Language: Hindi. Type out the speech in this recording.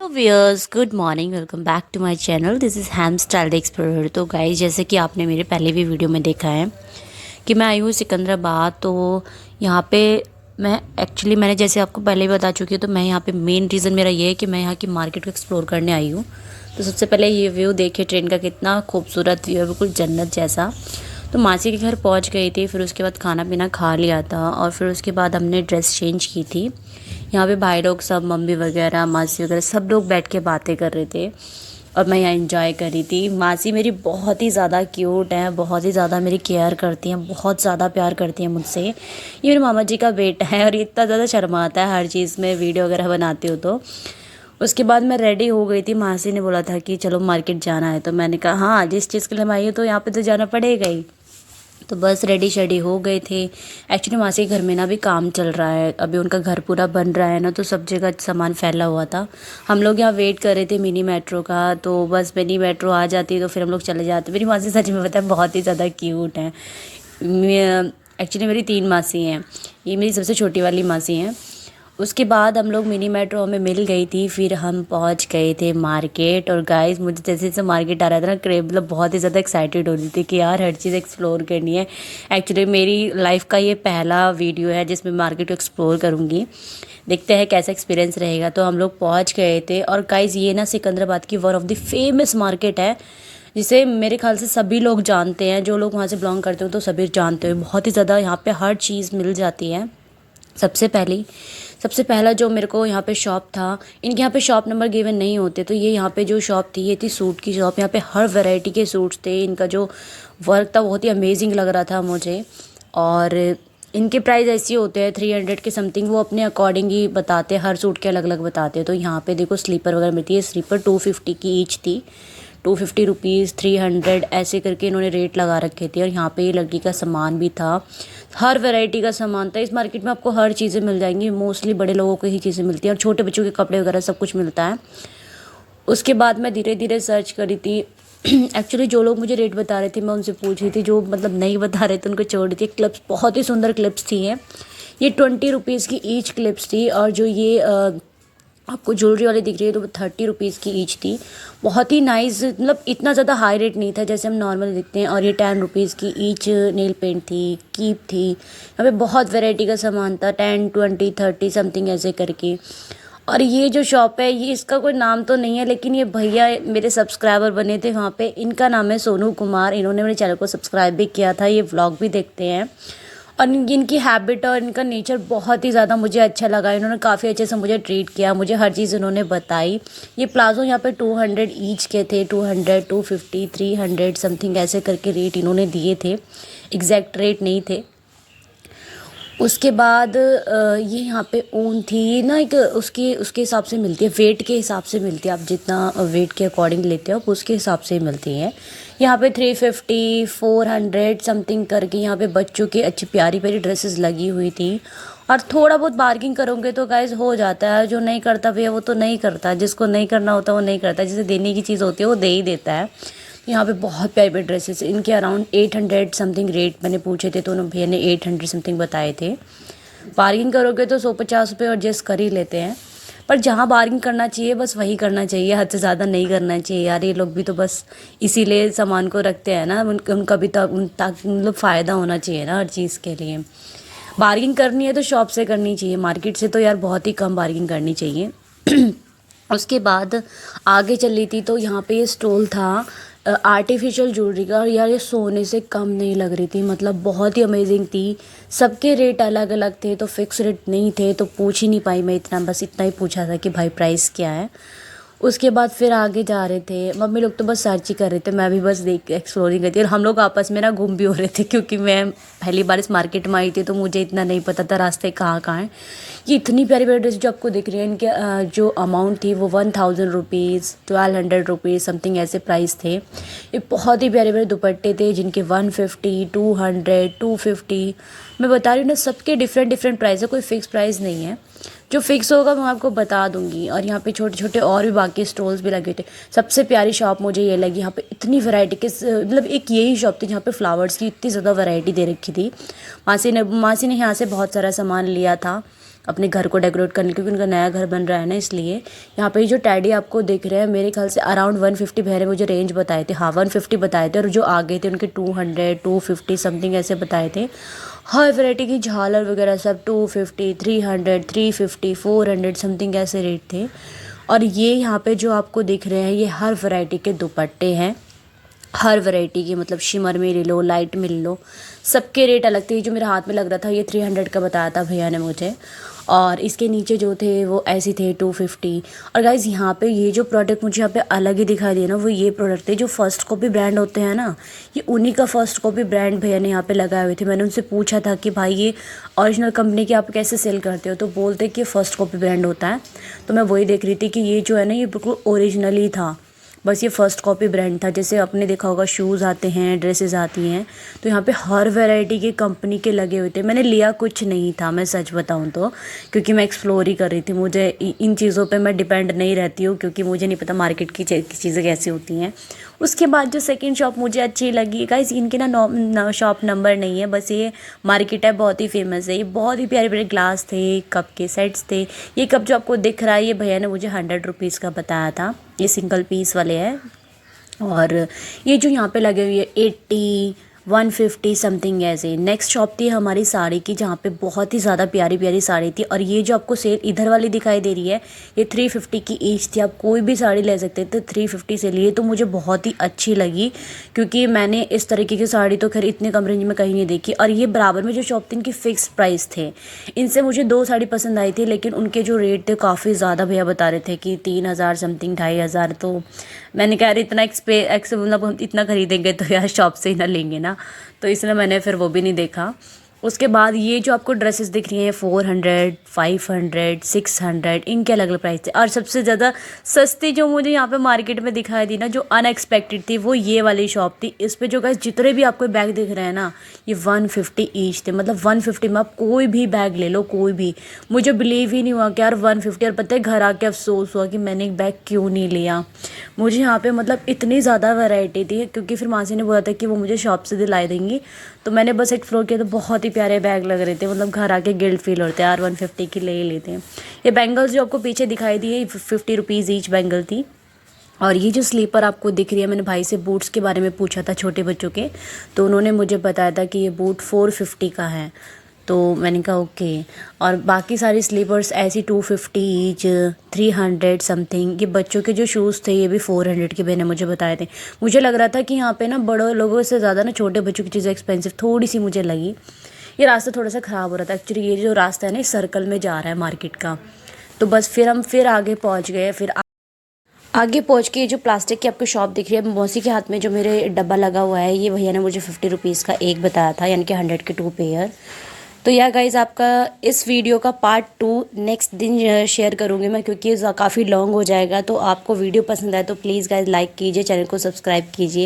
Viewers good morning, welcome back to my channel. This is ham style explorer. तो गाइस, जैसे कि आपने मेरे पहले भी वीडियो में देखा है कि मैं आई हूँ सिकंदराबाद। तो यहाँ पे मैंने जैसे आपको पहले भी बता चुकी हूँ, तो मैं यहाँ पे मेन रीज़न मेरा ये है कि मैं यहाँ की मार्केट को एक्सप्लोर करने आई हूँ। तो सबसे पहले ये व्यू देखिए ट्रेन का, कितना खूबसूरत व्यू है, बिल्कुल जन्नत जैसा। तो मासी के घर पहुँच गई थी, फिर उसके बाद खाना पीना खा लिया था और फिर उसके बाद हमने ड्रेस चेंज की थी। यहाँ पे भाई लोग सब, मम्मी वगैरह, मासी वगैरह सब लोग बैठ के बातें कर रहे थे और मैं यहाँ एंजॉय कर रही थी। मासी मेरी बहुत ही ज़्यादा क्यूट है, बहुत ही ज़्यादा मेरी केयर करती हैं, बहुत ज़्यादा प्यार करती हैं मुझसे। ये मेरे मामा जी का बेटा है और ये इतना ज़्यादा शर्माता है हर चीज़ में, वीडियो वगैरह बनाती हूँ तो। उसके बाद मैं रेडी हो गई थी। मासी ने बोला था कि चलो मार्केट जाना है, तो मैंने कहा हाँ, जिस चीज़ के लिए मैं आई हूँ तो यहाँ पे तो जाना पड़ेगा ही। तो बस रेडी शेडी हो गए थे। एक्चुअली मासी के घर में ना भी काम चल रहा है, अभी उनका घर पूरा बन रहा है ना, तो सब जगह सामान फैला हुआ था। हम लोग यहाँ वेट कर रहे थे मिनी मेट्रो का, तो बस मिनी मेट्रो आ जाती तो फिर हम लोग चले जाते। मेरी मासी सच में पता है बहुत ही ज़्यादा क्यूट है। एक्चुअली मेरी 3 मासी हैं, ये मेरी सबसे छोटी वाली मासी हैं। उसके बाद हम लोग मिनी मेट्रो हमें मिल गई थी, फिर हम पहुंच गए थे मार्केट। और गाइस, मुझे जैसे जैसे मार्केट आ रहा था ना, मतलब बहुत ही ज़्यादा एक्साइटेड हो रही थी कि यार हर चीज़ एक्सप्लोर करनी है। एक्चुअली मेरी लाइफ का ये पहला वीडियो है जिसमें मार्केट को एक्सप्लोर करूँगी। देखते हैं कैसा एक्सपीरियंस रहेगा। तो हम लोग पहुँच गए थे। और गाइस, ये ना सिकंदराबाद की one of the famous market है, जिसे मेरे ख्याल से सभी लोग जानते हैं। जो लोग वहाँ से बिलोंग करते हो तो सभी जानते हो। बहुत ही ज़्यादा यहाँ पे हर चीज़ मिल जाती है। सबसे पहला जो मेरे को यहाँ पे शॉप था, इनके यहाँ पे शॉप नंबर गिवन नहीं होते, तो ये यहाँ पे जो शॉप थी, ये थी सूट की शॉप। यहाँ पे हर वैरायटी के सूट्स थे। इनका जो वर्क था बहुत ही अमेजिंग लग रहा था मुझे। और इनके प्राइस ऐसे होते हैं 300 के समथिंग, वो अपने अकॉर्डिंग ही बताते हैं, हर सूट के अलग अलग बताते हैं। तो यहाँ पे देखो स्लीपर वगैरह मिलती है। स्लीपर 250 की ईच थी, 250 रुपीज़, 300 ऐसे करके इन्होंने रेट लगा रखे थे। और यहाँ पे ये लड़की का सामान भी था, हर वैरायटी का सामान था। इस मार्केट में आपको हर चीज़ें मिल जाएंगी, मोस्टली बड़े लोगों को ही चीज़ें मिलती हैं और छोटे बच्चों के कपड़े वगैरह सब कुछ मिलता है। उसके बाद मैं धीरे धीरे सर्च करी थी। एक्चुअली जो लोग मुझे रेट बता रहे थे मैं उनसे पूछ रही थी, जो मतलब नहीं बता रहे थे उनको छोड़ रही थी। क्लिप्स, बहुत ही सुंदर क्लिप्स थी हैं। ये 20 रुपीज़ की ईच क्लिप्स थी। और जो ये आपको ज्वेलरी वाली दिख रही है तो वो 30 रुपीज़ की ईच थी। बहुत ही नाइस, मतलब इतना ज़्यादा हाई रेट नहीं था जैसे हम नॉर्मल देखते हैं। और ये 10 रुपीज़ की ईच नेल पेंट थी, कीप थी। यहाँ पे बहुत वैरायटी का सामान था, 10, 20, 30 समथिंग ऐसे करके। और ये जो शॉप है, ये इसका कोई नाम तो नहीं है, लेकिन ये भैया मेरे सब्सक्राइबर बने थे वहाँ पे। इनका नाम है सोनू कुमार। इन्होंने मेरे चैनल को सब्सक्राइब भी किया था, ये व्लॉग भी देखते हैं। और इनकी हैबिट और इनका नेचर बहुत ही ज़्यादा मुझे अच्छा लगा। इन्होंने काफ़ी अच्छे से मुझे ट्रीट किया, मुझे हर चीज़ इन्होंने बताई। ये प्लाज़ो यहाँ पे 200 ईच के थे, 200, 250, 300 समथिंग ऐसे करके रेट इन्होंने दिए थे, एग्जैक्ट रेट नहीं थे। उसके बाद ये यहाँ पे ऊन थी ना, एक उसके उसके हिसाब से मिलती है, वेट के हिसाब से मिलती है। आप जितना वेट के अकॉर्डिंग लेते हो आप उसके हिसाब से मिलती है। यहाँ पे 350, 400 समथिंग करके यहाँ पे बच्चों की अच्छी प्यारी प्यारी ड्रेसेस लगी हुई थी। और थोड़ा बहुत बार्गिंग करोगे तो गाइस हो जाता है। जो नहीं करता भैया वो तो नहीं करता, जिसको नहीं करना होता वो नहीं करता, जिसे देने की चीज़ होती है वो दे ही देता है। यहाँ पे बहुत प्यारे प्यारे ड्रेसेस, इनके अराउंड 800 समथिंग रेट मैंने पूछे थे, तो उन्होंने भैया ने 800 समथिंग बताए थे। बार्गिंग करोगे तो 150 रुपये एडजस्ट कर ही लेते हैं। पर जहाँ बार्गिंग करना चाहिए बस वही करना चाहिए, हद से ज़्यादा नहीं करना चाहिए यार। ये लोग भी तो बस इसीलिए सामान को रखते हैं ना, उनका भी मतलब फ़ायदा होना चाहिए ना हर चीज़ के लिए। बार्गिंग करनी है तो शॉप से करनी चाहिए, मार्केट से तो यार बहुत ही कम बार्गिंग करनी चाहिए। उसके बाद आगे चल रही थी तो यहाँ पे ये स्टॉल था आर्टिफिशियल ज्वेलरी का। और यार ये सोने से कम नहीं लग रही थी, मतलब बहुत ही अमेजिंग थी। सबके रेट अलग अलग थे, तो फिक्स रेट नहीं थे, तो पूछ ही नहीं पाई मैं इतना, बस इतना ही पूछा था कि भाई प्राइस क्या है। उसके बाद फिर आगे जा रहे थे, मम्मी लोग तो बस सर्च ही कर रहे थे, मैं भी बस देख एक्सप्लोरिंग कर थी। और हम लोग आपस में ना घूम भी हो रहे थे, क्योंकि मैं पहली बार इस मार्केट में आई थी तो मुझे इतना नहीं पता था रास्ते कहाँ कहाँ हैं। ये इतनी प्यारी प्यारी ड्रेस जो आपको दिख रही है, इनके जो अमाउंट थी वो 1000 रुपीज़, 1200 रुपीज़ समथिंग ऐसे प्राइस थे। ये बहुत ही प्यारे प्यारे दुपट्टे थे जिनके 150, 200, 250। मैं बता रही हूँ ना, सबके डिफरेंट डिफरेंट प्राइस है, कोई फिक्स प्राइस नहीं है। जो फिक्स होगा मैं आपको बता दूंगी। और यहाँ पे छोटे छोटे और भी बाकी स्टॉल्स भी लगे थे। सबसे प्यारी शॉप मुझे ये लगी, यहाँ पे इतनी वैरायटी के, मतलब एक यही शॉप थी जहाँ पे फ्लावर्स की इतनी ज़्यादा वैरायटी दे रखी थी। मासी ने यहाँ से बहुत सारा सामान लिया था। अपने घर को डेकोरेट करने, क्योंकि उनका नया घर बन रहा है ना, इसलिए। यहाँ पे जो टैडी आपको दिख रहे हैं मेरे ख्याल से अराउंड 150 भैया ने मुझे रेंज बताए थे। हाँ 150 बताए थे, और जो आगे थे उनके 200 250 समथिंग ऐसे बताए थे। हर वैरायटी की झालर वगैरह सब 250 300 350 400 समथिंग ऐसे रेट थे। और ये यहाँ पे जो आपको दिख रहे हैं ये हर वैरायटी के दुपट्टे हैं, हर वैरायटी की, मतलब शिमर में ले लो, लाइट में ले लो, सबके रेट अलग थे। जो मेरे हाथ में लग रहा था ये 300 का बताया था भैया ने मुझे, और इसके नीचे जो थे वो ऐसे थे 250। और गाइज़ यहाँ पे ये जो प्रोडक्ट मुझे यहाँ पे अलग ही दिखाई दिए ना, वो ये प्रोडक्ट थे जो फर्स्ट कॉपी ब्रांड होते हैं ना, ये उन्हीं का फर्स्ट कॉपी ब्रांड भैया ने यहाँ पे लगाए हुए थे। मैंने उनसे पूछा था कि भाई ये ओरिजिनल कंपनी के आप कैसे सेल करते हो, तो बोलते कि ये फर्स्ट कॉपी ब्रांड होता है। तो मैं वही देख रही थी कि ये जो है ना ये बिल्कुल ओरिजिनल ही था, बस ये फ़र्स्ट कॉपी ब्रांड था। जैसे आपने देखा होगा शूज़ आते हैं, ड्रेसेस आती हैं, तो यहाँ पे हर वैरायटी की कंपनी के लगे हुए थे। मैंने लिया कुछ नहीं था, मैं सच बताऊँ तो, क्योंकि मैं एक्सप्लोर ही कर रही थी। मुझे इन चीज़ों पे मैं डिपेंड नहीं रहती हूँ, क्योंकि मुझे नहीं पता मार्केट की चीज़ें कैसी होती हैं। उसके बाद जो सेकंड शॉप मुझे अच्छी लगी गाइस, इनके ना शॉप नंबर नहीं है, बस ये मार्केट है, बहुत ही फेमस है। ये बहुत ही प्यारे प्यारे ग्लास थे, कप के सेट्स थे। ये कप जो आपको दिख रहा है ये भैया ने मुझे 100 रुपीज़ का बताया था, ये सिंगल पीस वाले हैं। और ये जो यहाँ पे लगे हुए 80 150 समथिंग ऐसे। नेक्स्ट शॉप थी हमारी साड़ी की, जहाँ पे बहुत ही ज़्यादा प्यारी प्यारी साड़ी थी। और ये जो आपको सेल इधर वाली दिखाई दे रही है ये 350 की ईच थी। आप कोई भी साड़ी ले सकते थे 350 से लिए, तो मुझे बहुत ही अच्छी लगी, क्योंकि मैंने इस तरीके की साड़ी तो खैर इतने कम रेंज में कहीं नहीं देखी। और ये बराबर में जो शॉप थी इनकी फ़िक्स प्राइस थे। इनसे मुझे 2 साड़ी पसंद आई थी, लेकिन उनके जो रेट थे काफ़ी ज़्यादा भैया बता रहे थे कि 3000 समथिंग 2500। तो मैंने कहा यार इतना मतलब हम इतना खरीदेंगे तो यार शॉप से ही ना लेंगे ना, तो इसलिए मैंने फिर वो भी नहीं देखा। उसके बाद ये जो आपको ड्रेसेस दिख रही हैं 400 500 600, इनके अलग अलग प्राइस थे। और सबसे ज़्यादा सस्ती जो मुझे यहाँ पे मार्केट में दिखाई दी ना, जो अनएक्सपेक्टेड थी, वो ये वाली शॉप थी। इस पे जो गाइस जितने भी आपको बैग दिख रहे हैं ना, ये 150 ईच थे। मतलब 150 में आप कोई भी बैग ले लो, कोई भी। मुझे बिलीव ही नहीं हुआ कि यार 150। और पता है घर आके अफसोस हुआ कि मैंने एक बैग क्यों नहीं लिया। मुझे यहाँ पे मतलब इतनी ज़्यादा वैरायटी थी, क्योंकि फिर मासी ने बोला था कि वो मुझे शॉप से दिलाई देंगी, तो मैंने बस एक्सप्लोर किया। तो बहुत ही प्यारे बैग लग रहे थे, मतलब घर आके गिल्ट फील होते हैं यार 150 की ले ही लेते हैं। ये बैंगल्स जो आपको पीछे दिखाई दी है 50 रुपीज़ ईच बैंगल थी। और ये जो स्लीपर आपको दिख रही है, मैंने भाई से बूट्स के बारे में पूछा था छोटे बच्चों के, तो उन्होंने मुझे बताया था कि ये बूट 450 का है। तो मैंने कहा ओके। और बाकी सारी स्लीपर्स ऐसी 250 ईच 300 समथिंग। ये बच्चों के जो शूज़ थे ये भी 400 के मैंने मुझे बताए थे। मुझे लग रहा था कि यहाँ पे ना बड़े लोगों से ज़्यादा ना छोटे बच्चों की चीज़ें एक्सपेंसिव थोड़ी सी मुझे लगी। ये रास्ता थोड़ा सा ख़राब हो रहा था एक्चुअली। ये जो रास्ता है ना सर्कल में जा रहा है मार्केट का, तो बस फिर हम आगे पहुँच गए। फिर आगे पहुँच के जो प्लास्टिक की आपको शॉप दिख रही है, मौसी के हाथ में जो मेरे डब्बा लगा हुआ है, ये भैया ने मुझे 50 रुपीज़ का एक बताया था, यानी कि 100 के 2 पेयर। तो यार गाइज़ आपका इस वीडियो का पार्ट 2 नेक्स्ट दिन शेयर करूँगी मैं, क्योंकि काफ़ी लॉन्ग हो जाएगा। तो आपको वीडियो पसंद आए तो प्लीज़ गाइज़ लाइक कीजिए, चैनल को सब्सक्राइब कीजिए।